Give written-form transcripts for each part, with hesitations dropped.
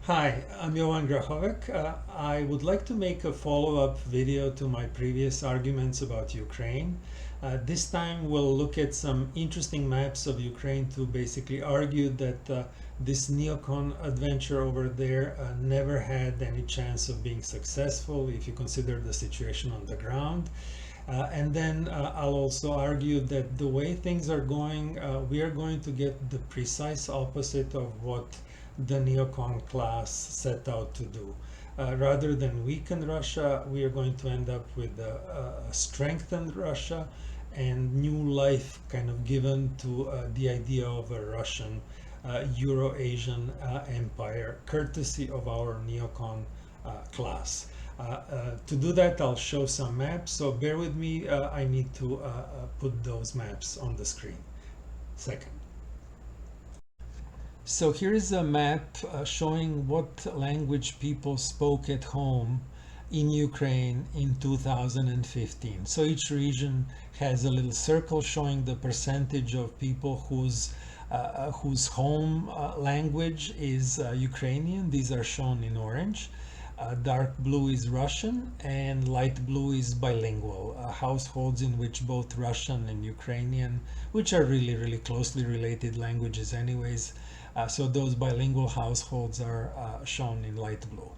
Hi, I'm Johan Grachovec. I would like to make a follow-up video to my previous arguments about Ukraine. This time we'll look at some interesting maps of Ukraine to basically argue that this Neocon adventure over there never had any chance of being successful if you consider the situation on the ground. And then I'll also argue that the way things are going, we are going to get the precise opposite of what the neocon class set out to do. Rather than weaken Russia, we are going to end up with a strengthened Russia and new life kind of given to the idea of a Russian Euro-Asian empire, courtesy of our neocon class. To do that, I'll show some maps, so bear with me. I need to put those maps on the screen. Second. So here is a map showing what language people spoke at home in Ukraine in 2015. So each region has a little circle showing the percentage of people whose home language is Ukrainian. These are shown in orange. Dark blue is Russian and light blue is bilingual. Households in which both Russian and Ukrainian, which are really closely related languages anyways, so those bilingual households are shown in light blue.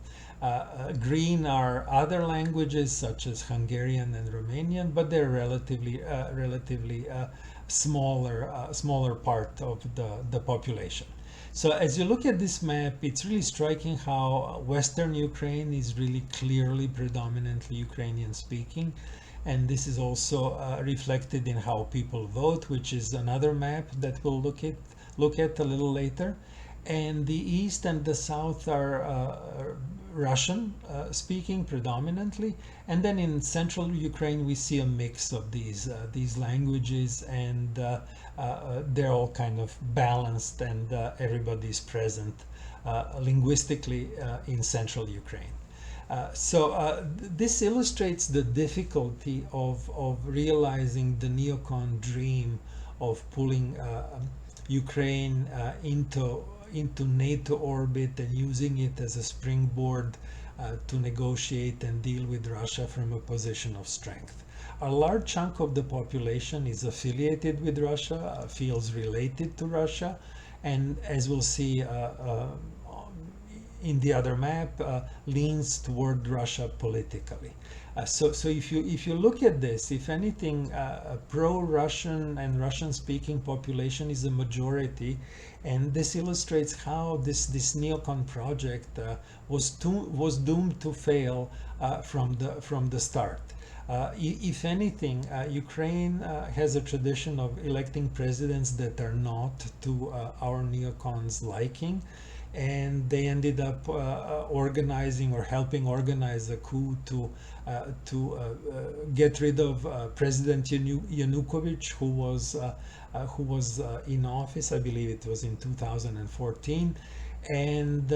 Green are other languages such as Hungarian and Romanian, but they're relatively smaller part of the population. So as you look at this map, it's really striking how Western Ukraine is really clearly predominantly Ukrainian speaking. And this is also reflected in how people vote, which is another map that we'll look at a little later. And the east and the south are Russian speaking predominantly, and then in central Ukraine we see a mix of these languages, and they're all kind of balanced, and everybody's present linguistically in central Ukraine. This illustrates the difficulty of realizing the neocon dream of pulling Ukraine into NATO orbit and using it as a springboard to negotiate and deal with Russia from a position of strength. A large chunk of the population is affiliated with Russia, feels related to Russia, and as we'll see in the other map, leans toward Russia politically. So if you look at this, if anything, pro-Russian and Russian-speaking population is a majority, and this illustrates how this neocon project was doomed to fail from the start. If anything, Ukraine has a tradition of electing presidents that are not to our neocons' liking, and they ended up organizing or helping organize a coup to get rid of President Yanukovych, who was in office. I believe it was in 2014, and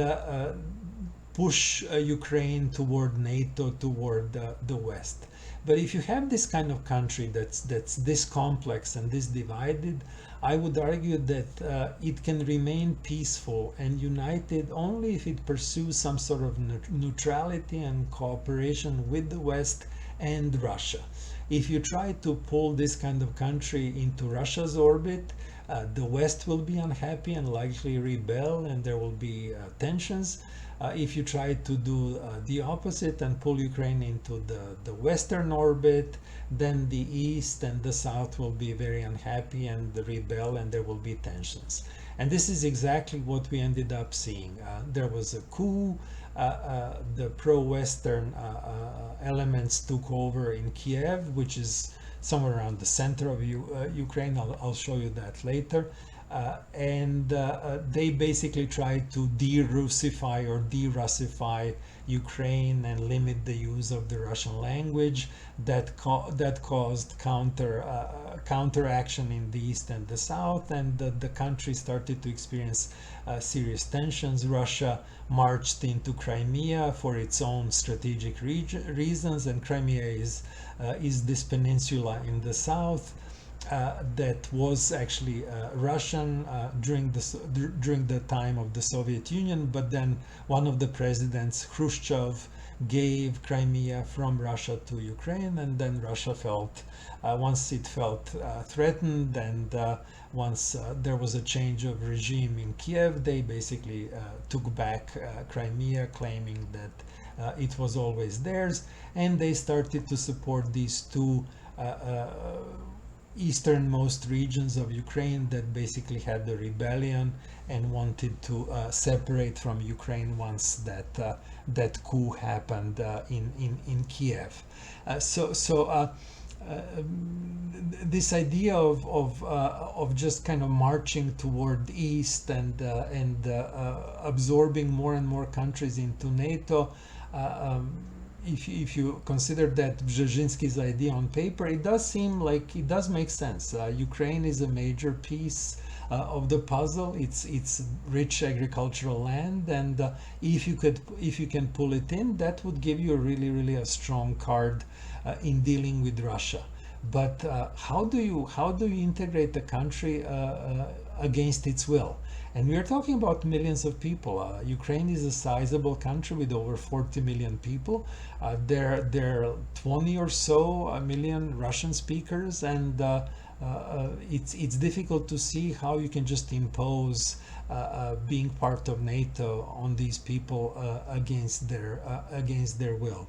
push Ukraine toward NATO, toward the West. But if you have this kind of country that's this complex and this divided, I would argue that it can remain peaceful and united only if it pursues some sort of neutrality and cooperation with the West and Russia. If you try to pull this kind of country into Russia's orbit, the West will be unhappy and likely rebel, and there will be tensions. If you try to do the opposite and pull Ukraine into the Western orbit, then the East and the South will be very unhappy and rebel, and there will be tensions. And this is exactly what we ended up seeing. There was a coup. The pro-Western elements took over in Kiev, which is somewhere around the center of Ukraine. I'll show you that later. And they basically tried to de-Russify or de-Russify Ukraine and limit the use of the Russian language. That caused counteraction in the east and the south, and the country started to experience serious tensions. Russia marched into Crimea for its own strategic reasons, and Crimea is this peninsula in the south. that was actually Russian during the time of the Soviet Union, but then one of the presidents, Khrushchev, gave Crimea from Russia to Ukraine, and then Russia felt once it felt threatened, and once there was a change of regime in Kiev, they basically took back Crimea, claiming that it was always theirs, and they started to support these two easternmost regions of Ukraine that basically had the rebellion and wanted to separate from Ukraine once that coup happened in Kiev. This idea of just kind of marching toward the east and absorbing more and more countries into NATO. If you consider that Brzezinski's idea on paper, it does seem like it does make sense. Ukraine is a major piece of the puzzle. It's rich agricultural land, and if you can pull it in, that would give you a really a strong card in dealing with Russia. But how do you integrate the country against its will? And we are talking about millions of people. Ukraine is a sizable country with over 40 million people. There are 20 or so million Russian speakers, and it's difficult to see how you can just impose being part of NATO on these people against their will.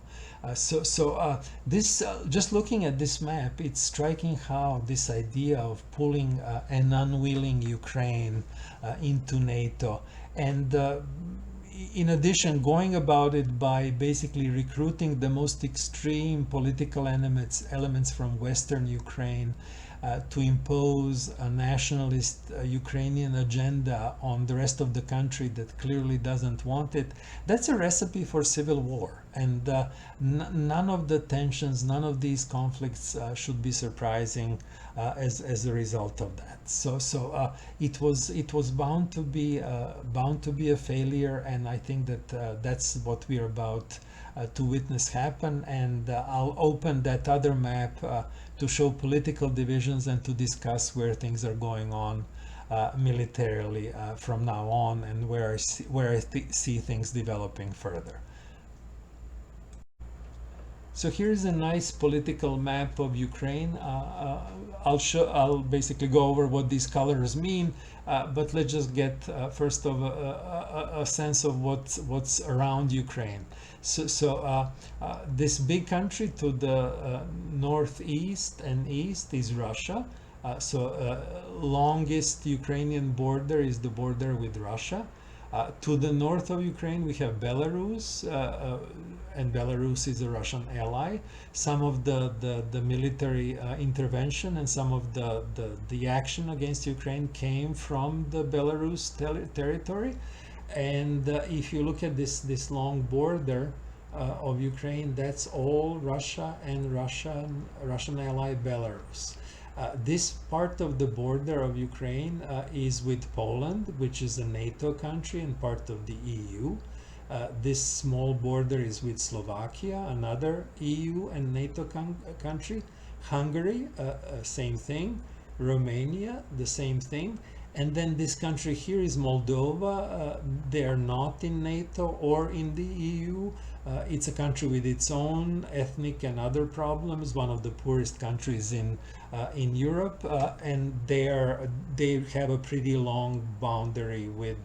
Just looking at this map, it's striking how this idea of pulling an unwilling Ukraine into NATO, and in addition, going about it by basically recruiting the most extreme political elements from Western Ukraine to impose a nationalist Ukrainian agenda on the rest of the country that clearly doesn't want it. That's a recipe for civil war, and none of the tensions, none of these conflicts should be surprising as a result of that. So it was bound to be a failure, and I think that that's what we're about to witness happen. And I'll open that other map to show political divisions and to discuss where things are going on militarily from now on, and where I see things developing further. So here's a nice political map of Ukraine. I'll basically go over what these colors mean, but let's just get first of a sense of what's around Ukraine. So this big country to the northeast and east is Russia. Longest Ukrainian border is the border with Russia. To the north of Ukraine, we have Belarus, and Belarus is a Russian ally. Some of the military intervention and some of the action against Ukraine came from the Belarus territory. And if you look at this long border of Ukraine, that's all Russia and Russian ally Belarus. This part of the border of Ukraine is with Poland, which is a NATO country and part of the EU. This small border is with Slovakia, another EU and NATO country. Hungary, same thing. Romania, the same thing. And then this country here is Moldova. They are not in NATO or in the EU. It's a country with its own ethnic and other problems, one of the poorest countries in Europe, and they have a pretty long boundary with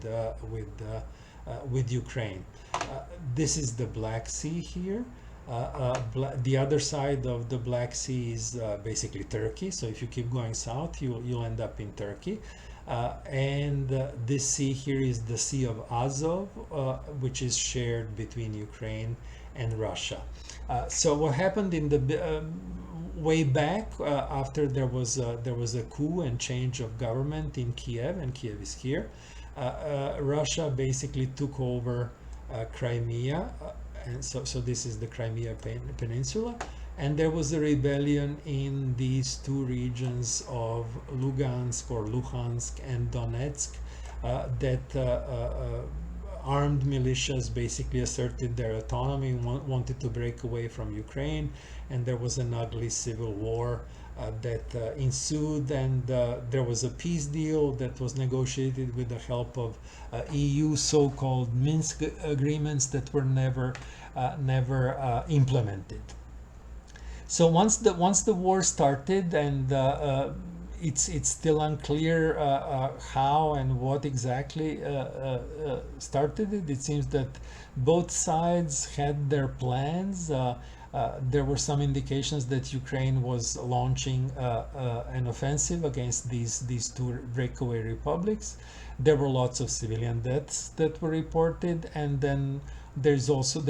Ukraine. This is the Black Sea here. The other side of the Black Sea is basically Turkey. So if you keep going south, you'll end up in Turkey. This sea here is the Sea of Azov, which is shared between Ukraine and Russia. So what happened in the way back after there was a coup and change of government in Kiev, and Kiev is here, Russia basically took over Crimea, and so this is the Crimea Peninsula. And there was a rebellion in these two regions of Lugansk and Donetsk that armed militias basically asserted their autonomy, wanted to break away from Ukraine, and there was an ugly civil war that ensued, and there was a peace deal that was negotiated with the help of EU so-called Minsk agreements that were never implemented. So once the war started, and it's still unclear how and what exactly started it. It seems that both sides had their plans. There were some indications that Ukraine was launching an offensive against these two breakaway republics. There were lots of civilian deaths that were reported, and then there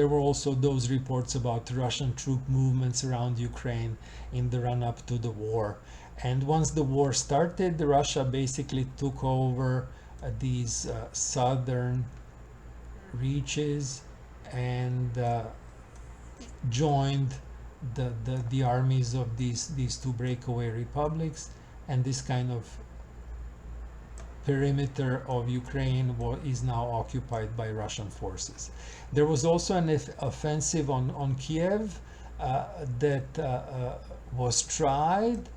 were also those reports about Russian troop movements around Ukraine in the run-up to the war. And once the war started, Russia basically took over these southern reaches and joined the armies of these two breakaway republics, and this kind of perimeter of Ukraine is now occupied by Russian forces. There was also an offensive on Kiev that was tried,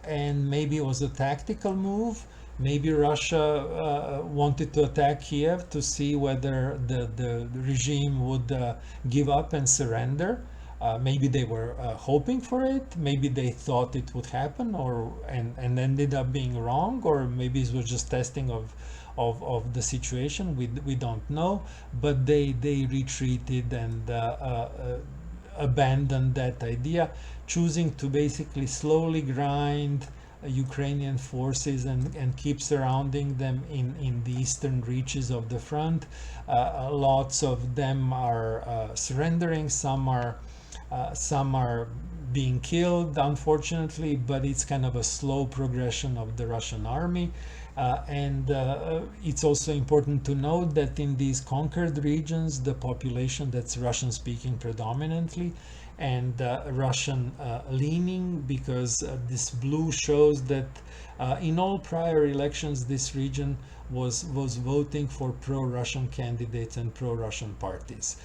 and maybe it was a tactical move. Maybe Russia wanted to attack Kiev to see whether the regime would give up and surrender. Maybe they were hoping for it. Maybe they thought it would happen, and ended up being wrong. Or maybe it was just testing of the situation. We don't know. But they retreated and abandoned that idea, choosing to basically slowly grind Ukrainian forces and keep surrounding them in the eastern reaches of the front. Lots of them are surrendering. Some are being killed, unfortunately, but it's kind of a slow progression of the Russian army. And it's also important to note that in these conquered regions, the population that's Russian speaking predominantly and Russian leaning, because this blue shows that in all prior elections, this region was voting for pro-Russian candidates and pro-Russian parties.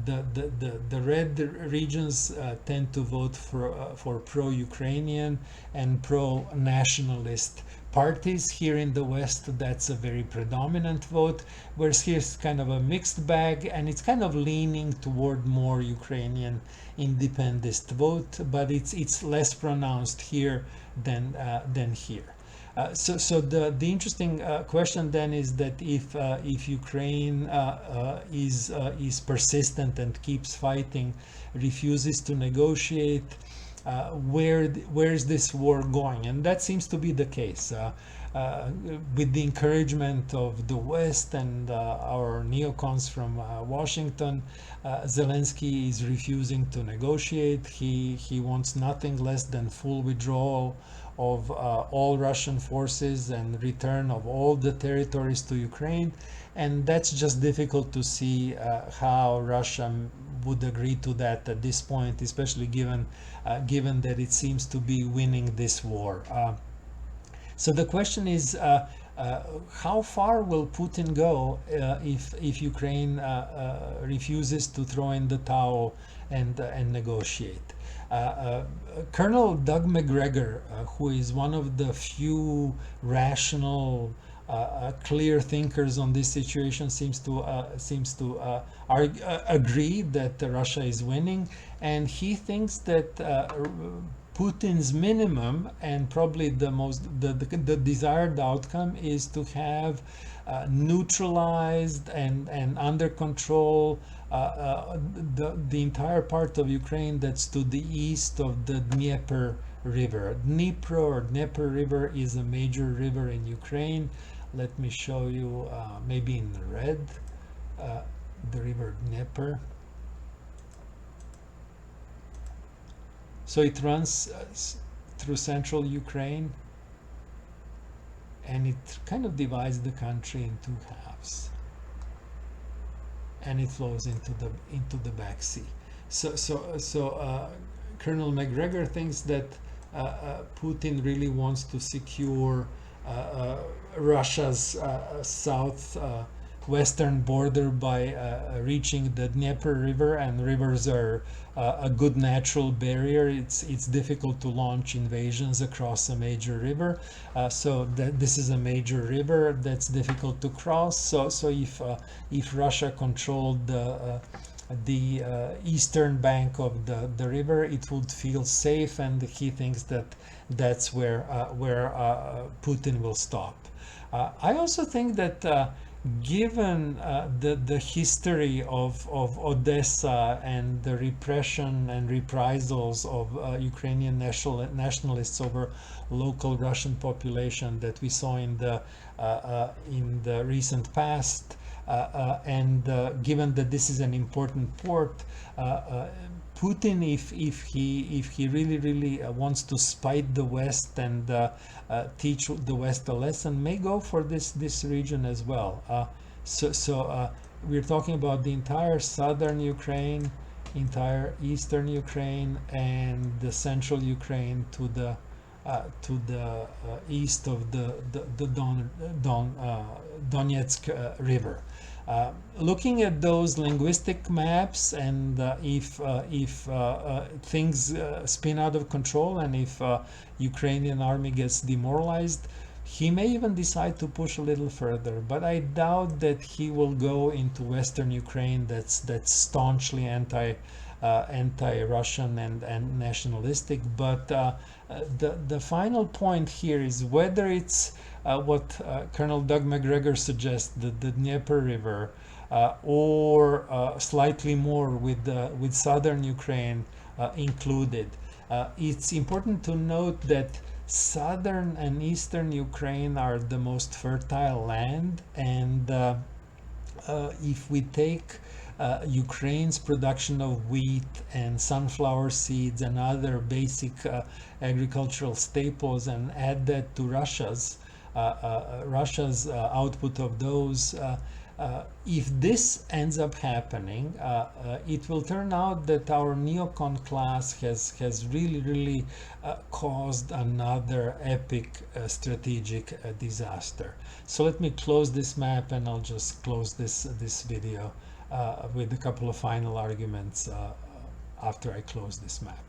The red regions tend to vote for pro-Ukrainian and pro-nationalist parties. Here in the West, that's a very predominant vote, whereas here's kind of a mixed bag, and it's kind of leaning toward more Ukrainian independentist vote, but it's less pronounced here than here. So the interesting question then is that if Ukraine is persistent and keeps fighting, refuses to negotiate, where is this war going? And that seems to be the case. With the encouragement of the West and our neocons from Washington, Zelensky is refusing to negotiate. He wants nothing less than full withdrawal of all Russian forces and return of all the territories to Ukraine. And that's just difficult to see how Russia would agree to that at this point, especially given that it seems to be winning this war. So the question is, how far will Putin go if Ukraine refuses to throw in the towel and negotiate? Colonel Doug McGregor, who is one of the few rational, clear thinkers on this situation, seems to agree that Russia is winning, and he thinks that Putin's minimum and probably the desired outcome is to have neutralized and under control the entire part of Ukraine that's to the east of the Dnieper River. Dnieper River is a major river in Ukraine. Let me show you maybe in red the river Dnieper. So it runs through central Ukraine, and it kind of divides the country in two halves, and it flows into the Black Sea. So Colonel McGregor thinks that Putin really wants to secure Russia's south western border by reaching the Dnieper River, and rivers are a good natural barrier. It's difficult to launch invasions across a major river, so this is a major river that's difficult to cross. So if Russia controlled the eastern bank of the river, it would feel safe, and he thinks that that's where Putin will stop. I also think that given the history of Odessa and the repression and reprisals of Ukrainian nationalists over local Russian population that we saw in the recent past, and given that this is an important port, Putin, if he really wants to spite the West and teach the West a lesson, may go for this region as well. We're talking about the entire southern Ukraine, entire eastern Ukraine, and the central Ukraine to the east of the Donetsk River. Looking at those linguistic maps, and if things spin out of control, and if Ukrainian army gets demoralized, he may even decide to push a little further. But I doubt that he will go into Western Ukraine. That's staunchly anti-Russian and nationalistic. But the final point here is whether it's what Colonel Doug McGregor suggests, the Dnieper River, or slightly more with southern Ukraine included. It's important to note that southern and eastern Ukraine are the most fertile land, and if we take Ukraine's production of wheat and sunflower seeds and other basic agricultural staples and add that to Russia's output of those, if this ends up happening, it will turn out that our neocon class has really caused another epic strategic disaster. So let me close this map, and I'll just close this video with a couple of final arguments after I close this map.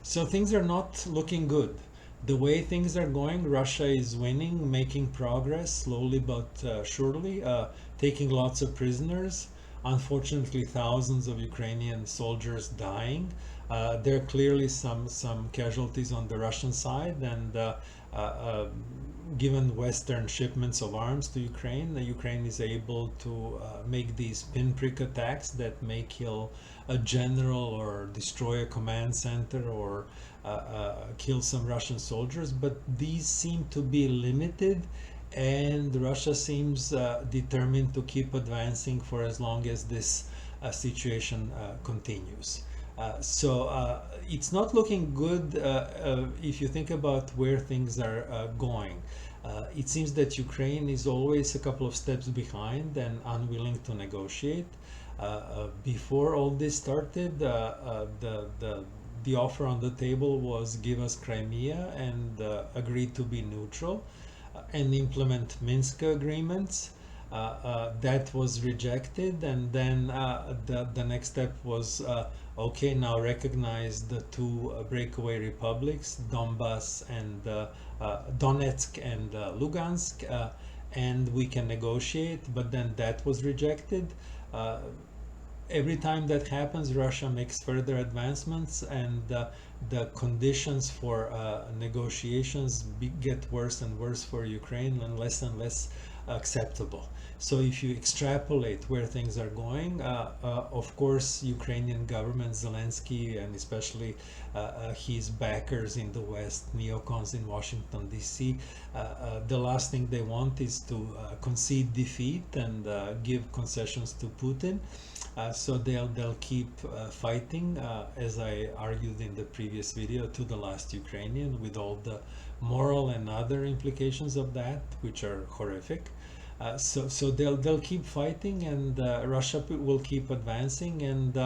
So things are not looking good. The way things are going, Russia is winning, making progress slowly but surely, taking lots of prisoners. Unfortunately, thousands of Ukrainian soldiers dying. There are clearly some casualties on the Russian side, and given Western shipments of arms to Ukraine, Ukraine is able to make these pinprick attacks that may kill a general or destroy a command center or kill some Russian soldiers, but these seem to be limited, and Russia seems determined to keep advancing for as long as this situation continues. So it's not looking good if you think about where things are going. It seems that Ukraine is always a couple of steps behind and unwilling to negotiate. Before all this started, the offer on the table was give us Crimea and agree to be neutral and implement Minsk agreements. That was rejected, and then the next step was okay, now recognize the two breakaway republics, Donbass and Donetsk and Lugansk, and we can negotiate, but then that was rejected. Every time that happens, Russia makes further advancements, and the conditions for negotiations get worse and worse for Ukraine and less acceptable. So if you extrapolate where things are going, of course, Ukrainian government, Zelensky, and especially his backers in the West, neocons in Washington, D.C., the last thing they want is to concede defeat and give concessions to Putin. So they'll keep fighting, as I argued in the previous video, to the last Ukrainian, with all the moral and other implications of that, which are horrific. So they'll keep fighting, and Russia will keep advancing, and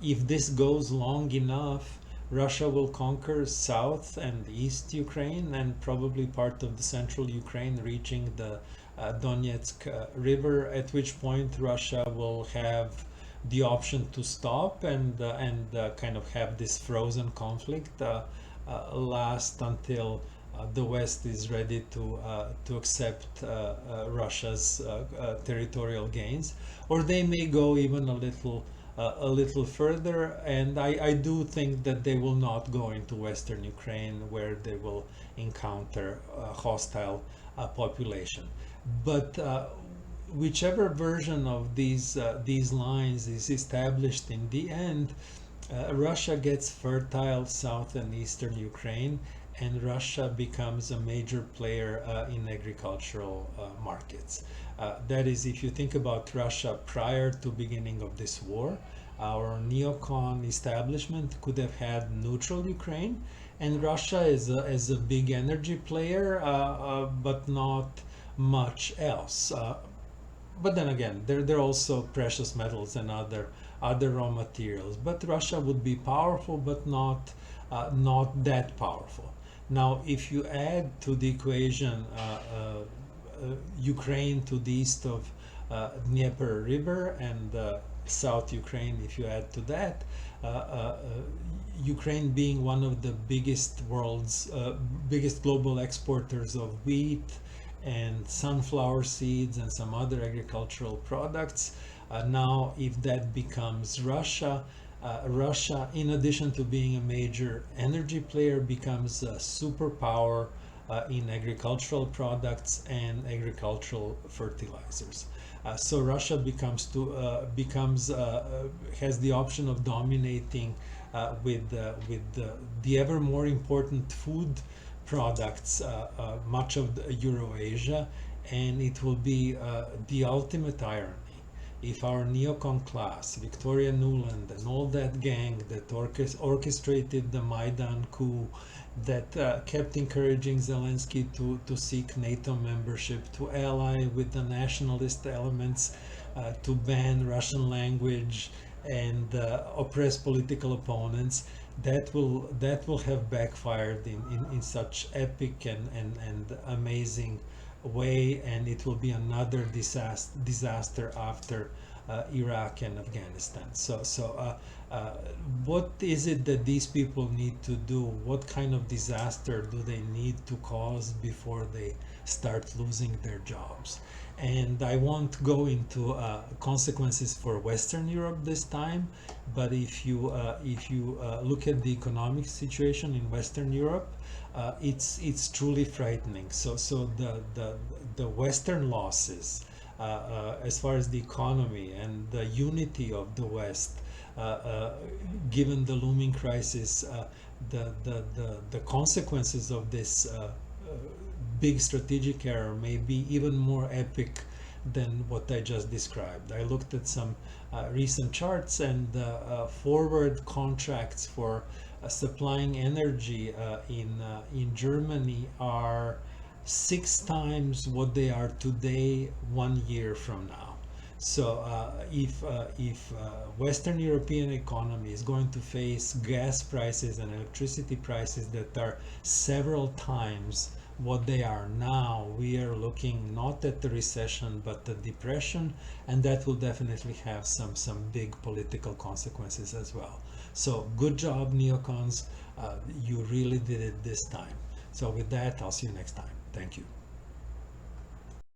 if this goes long enough, Russia will conquer South and East Ukraine and probably part of the central Ukraine, reaching the Donetsk river, at which point Russia will have the option to stop and kind of have this frozen conflict last until the West is ready to accept Russia's territorial gains, or they may go even a little further. And I do think that they will not go into Western Ukraine, where they will encounter hostile population. But whichever version of these lines is established in the end, Russia gets fertile south and eastern Ukraine, and Russia becomes a major player in agricultural markets. That is, if you think about Russia prior to beginning of this war, our neocon establishment could have had neutral Ukraine, and Russia is a big energy player, but not much else. But then again, there are also precious metals and other raw materials. But Russia would be powerful, but not that powerful. Now, if you add to the equation Ukraine to the east of Dnieper River and South Ukraine, if you add to that, Ukraine being one of the biggest global exporters of wheat and sunflower seeds and some other agricultural products. Now, if that becomes Russia, Russia, in addition to being a major energy player, becomes a superpower in agricultural products and agricultural fertilizers. So Russia has the option of dominating with the ever more important food products, much of Eurasia, and it will be the ultimate irony if our neocon class, Victoria Nuland and all that gang that orchestrated the Maidan coup, that kept encouraging Zelensky to seek NATO membership, to ally with the nationalist elements, to ban Russian language and oppress political opponents, that will have backfired in such epic and amazing way, and it will be another disaster after Iraq and Afghanistan. So what is it that these people need to do? What kind of disaster do they need to cause before they start losing their jobs? And I won't go into consequences for Western Europe this time, but if you look at the economic situation in Western Europe, it's truly frightening. So the Western losses as far as the economy and the unity of the West, given the looming crisis, the consequences of this big strategic error may be even more epic than what I just described. I looked at some recent charts, and forward contracts for supplying energy in Germany are 6 times what they are today 1 year from now. So if Western European economy is going to face gas prices and electricity prices that are several times what they are now, we are looking not at the recession but the depression, and that will definitely have some big political consequences as well. So good job, neocons. You really did it this time. So with that, I'll see you next time. Thank you.